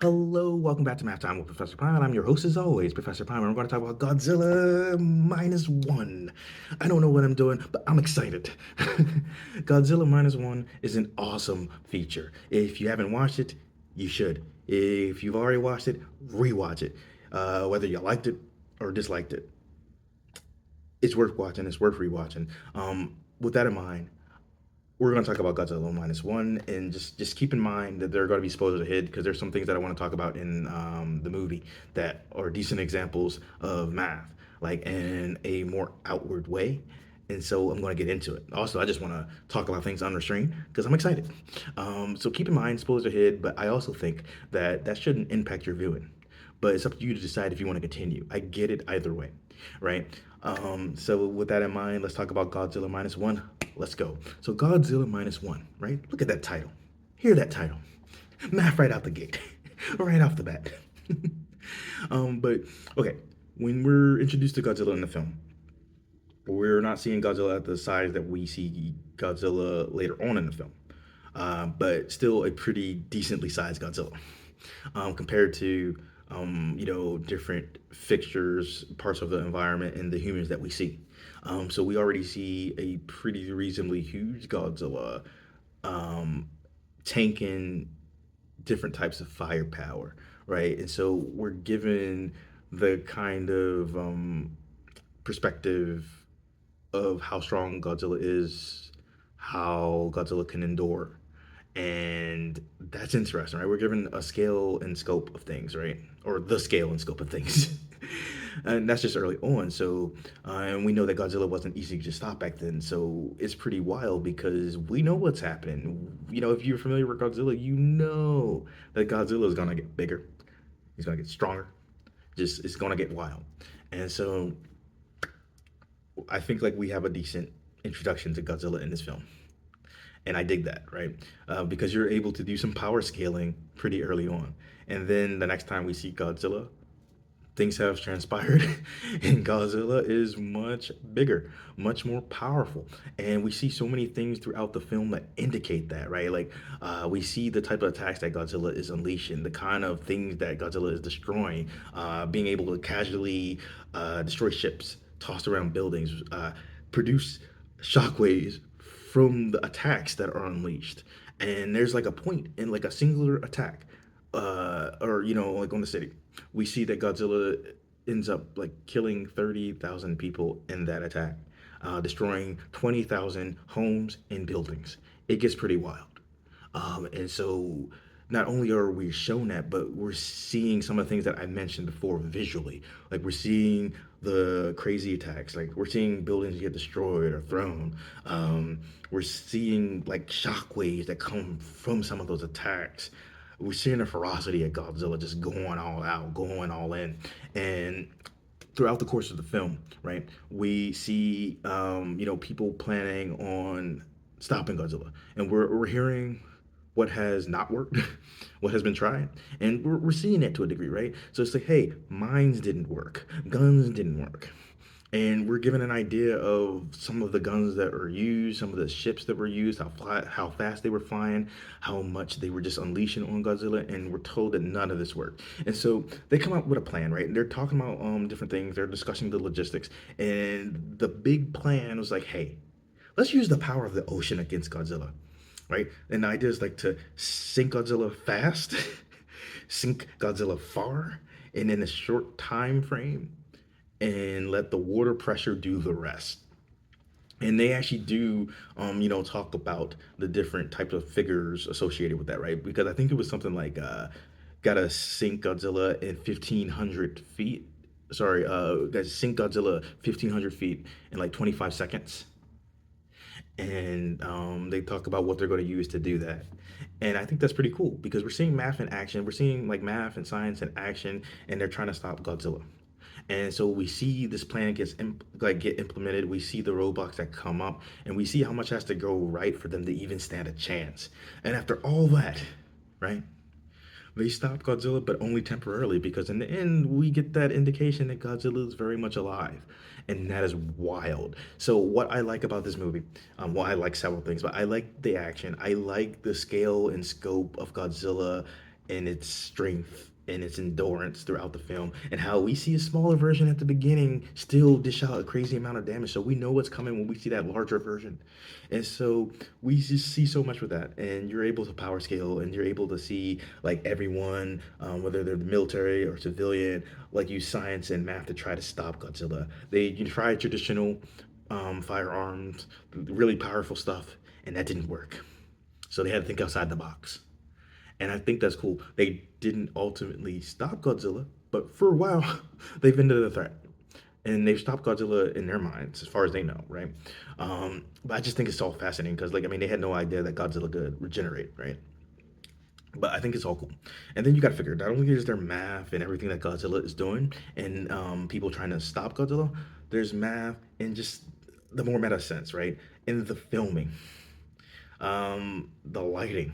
Hello, welcome back to Math Time with Professor Prime. I'm your host as always, Professor Prime, and we're going to talk about Godzilla minus one. I don't know what I'm doing, but I'm excited. Godzilla minus one is an awesome feature. If you haven't watched it, you should. If you've already watched it, rewatch it. Whether you liked it or disliked it, it's worth watching. It's worth rewatching. With that in mind, we're going to talk about Godzilla minus one, and just keep in mind that there are going to be spoilers ahead because there's some things that I want to talk about in the movie that are decent examples of math, like in a more outward way. And so I'm going to get into it. Also, I just want to talk about things unrestrained because I'm excited. So keep in mind spoilers ahead, but I also think that that shouldn't impact your viewing. But it's up to you to decide if you want to continue. I get it either way, right? So with that in mind, let's talk about Godzilla minus one. Let's go. So Godzilla minus one, right? Look at that title. Hear that title. Math right out the gate, right off the bat. But okay, when we're introduced to Godzilla in the film, we're not seeing Godzilla at the size that we see Godzilla later on in the film, but still a pretty decently sized Godzilla compared to different fixtures, parts of the environment, and the humans that we see. So we already see a pretty reasonably huge Godzilla um, tanking different types of firepower, right? And so we're given the kind of perspective of how strong Godzilla is, how Godzilla can endure. And that's interesting, right? We're given a scale and scope of things, right? Or the scale and scope of things. And that's just early on. So, and we know that Godzilla wasn't easy to stop back then. So it's pretty wild because we know what's happening. If you're familiar with Godzilla, you know that Godzilla is going to get bigger. He's going to get stronger. Just, it's going to get wild. And so I think like we have a decent introduction to Godzilla in this film, and I dig that, right? Because you're able to do some power scaling pretty early on, and then the next time we see Godzilla, things have transpired, and Godzilla is much bigger, much more powerful, and we see so many things throughout the film that indicate that, right? Like we see the type of attacks that Godzilla is unleashing, the kind of things that Godzilla is destroying, being able to casually destroy ships, toss around buildings, produce shockwaves from the attacks that are unleashed. And there's like a point in like a singular attack, or like on the city, we see that Godzilla ends up like killing 30,000 people in that attack, destroying 20,000 homes and buildings. It gets pretty wild. And so not only are we shown that, but we're seeing some of the things that I mentioned before visually. Like we're seeing the crazy attacks, like we're seeing buildings get destroyed or thrown. We're seeing like shockwaves that come from some of those attacks. We're seeing the ferocity of Godzilla just going all out, going all in. And throughout the course of the film, right, we see people planning on stopping Godzilla, and we're hearing what has not worked, what has been tried, and we're seeing it to a degree, right? So it's like, hey, mines didn't work, guns didn't work, and we're given an idea of some of the guns that were used, some of the ships that were used, how fast they were flying, how much they were just unleashing on Godzilla, and we're told that none of this worked. And so they come up with a plan, right? And they're talking about different things. They're discussing the logistics, and the big plan was like, hey, let's use the power of the ocean against Godzilla, right? And the idea is like to sink Godzilla fast, sink Godzilla far, and in a short time frame, and let the water pressure do the rest. And they actually do, talk about the different types of figures associated with that, right? Because I think it was something like, gotta sink Godzilla in 1,500 feet. Sorry, gotta sink Godzilla 1,500 feet in like 25 seconds. And they talk about what they're going to use to do that. And I think that's pretty cool because we're seeing math in action. We're seeing like math and science in action, and they're trying to stop Godzilla. And so we see this plan get implemented. We see the roadblocks that come up, and we see how much has to go right for them to even stand a chance. And after all that, right? They stopped Godzilla, but only temporarily, because in the end, we get that indication that Godzilla is very much alive. And that is wild. So, what I like about this movie, I like several things, but I like the action. I like the scale and scope of Godzilla and its strength and its endurance throughout the film, and how we see a smaller version at the beginning still dish out a crazy amount of damage. So we know what's coming when we see that larger version. And so we just see so much with that. And you're able to power scale, and you're able to see like everyone, whether they're the military or civilian, like use science and math to try to stop Godzilla. They you try traditional firearms, really powerful stuff, and that didn't work. So they had to think outside the box. And I think that's cool. They didn't ultimately stop Godzilla, but for a while, they've been the threat. And they've stopped Godzilla in their minds, as far as they know, right? But I just think it's all fascinating because, like, I mean, they had no idea that Godzilla could regenerate, right? But I think it's all cool. And then you got to figure not only is there math and everything that Godzilla is doing, and people trying to stop Godzilla, there's math and just the more meta sense, right? In the filming, the lighting,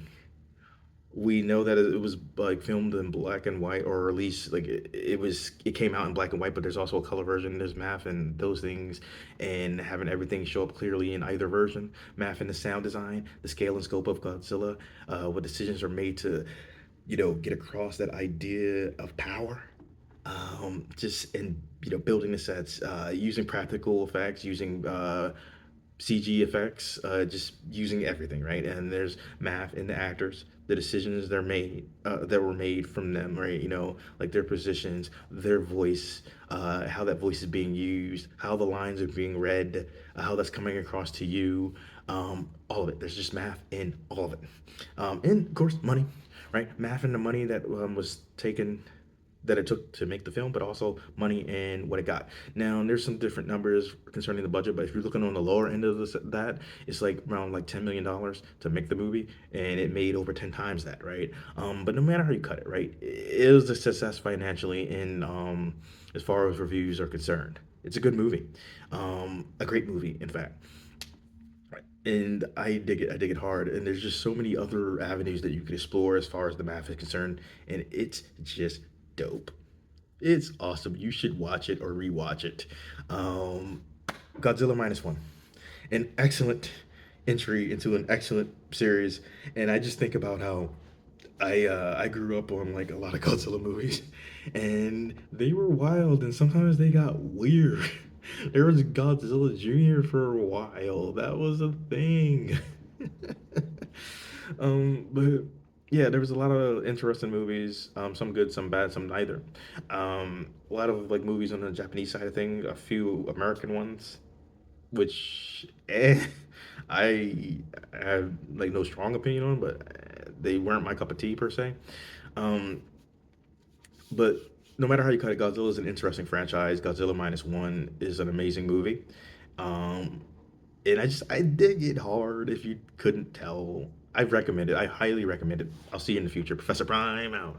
we know that it was like filmed in black and white, or at least like it came out in black and white, but there's also a color version. There's math and those things, and having everything show up clearly in either version. Math and the sound design, the scale and scope of Godzilla, what decisions are made to, get across that idea of power. Just in building the sets, using practical effects, using CG effects, just using everything, right? And there's math in the actors, the decisions that were made from them, right? Like their positions, their voice, how that voice is being used, how the lines are being read, how that's coming across to you, all of it. There's just math in all of it, and of course money, right? Math and the money that was taken that it took to make the film, but also money and what it got. Now, there's some different numbers concerning the budget, but if you're looking on the lower end of that, it's like around like $10 million to make the movie, and it made over 10 times that, right? But no matter how you cut it, right, it was a success financially, in as far as reviews are concerned. It's a good movie, a great movie, in fact. And I dig it. I dig it hard. And there's just so many other avenues that you could explore as far as the math is concerned, and it's just dope. It's awesome. You should watch it or rewatch it. Um, Godzilla minus one, an excellent entry into an excellent series. And I just think about how I grew up on like a lot of Godzilla movies, and they were wild, and sometimes they got weird. There was Godzilla Jr. for a while. That was a thing. But yeah, there was a lot of interesting movies. Some good, some bad, some neither. A lot of like movies on the Japanese side of things. A few American ones, which I have like no strong opinion on, but they weren't my cup of tea per se. Um, but no matter how you cut it, Godzilla is an interesting franchise. Godzilla minus one is an amazing movie. Um, and I dig it hard. If you couldn't tell, I recommend it. I highly recommend it. I'll see you in the future. Professor Prime out.